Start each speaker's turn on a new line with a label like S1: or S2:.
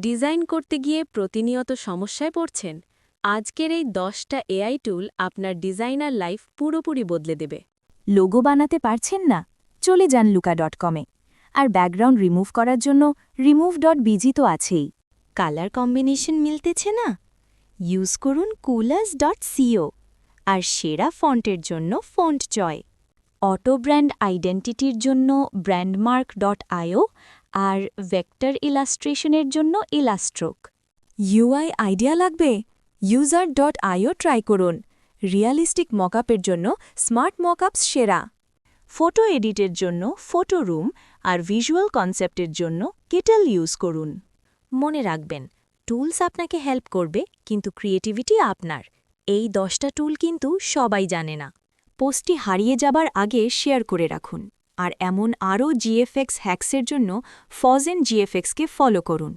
S1: Design করতে গিয়ে প্রতিনিয়ত সমস্যায় পড়ছেন? আজকের এই 10টা এআই টুল আপনার ডিজাইনার লাইফ পুরোপুরি বদলে দেবে।
S2: লোগো বানাতে পারছেন না? চলে যান লুকা.কমে। আর ব্যাকগ্রাউন্ড রিমুভ করার জন্য remove.bg তো আছেই।
S3: কালার কম্বিনেশন মিলতেছে না? ইউজ করুন coolors.co। আর সেরা ফন্টের জন্য ফন্ট জয়।
S2: অটো ব্র্যান্ড আইডেন্টিটির জন্য brandmark.io আর ভেক্টর ইলাস্ট্রেশনের জন্য ইলাস্ট্রোক। ইউআই আইডিয়া লাগবে? user.io ট্রাই করুন। রিয়ালিস্টিক মকআপের জন্য স্মার্ট মকআপস সেরা। ফটো এডিটের জন্য ফটো রুম আর ভিজুয়াল কনসেপ্টের জন্য কিটল ইউজ করুন।
S3: মনে রাখবেন, টুলস আপনাকে হেল্প করবে, কিন্তু ক্রিয়েটিভিটি আপনার। এই 10টা টুল কিন্তু সবাই জানে না।
S2: পোস্টটি হারিয়ে যাবার আগে শেয়ার করে রাখুন। আর এমন আরও জিএফএক্স হ্যাক্সের জন্য ফজেন জিএফএক্সকে ফলো করুন।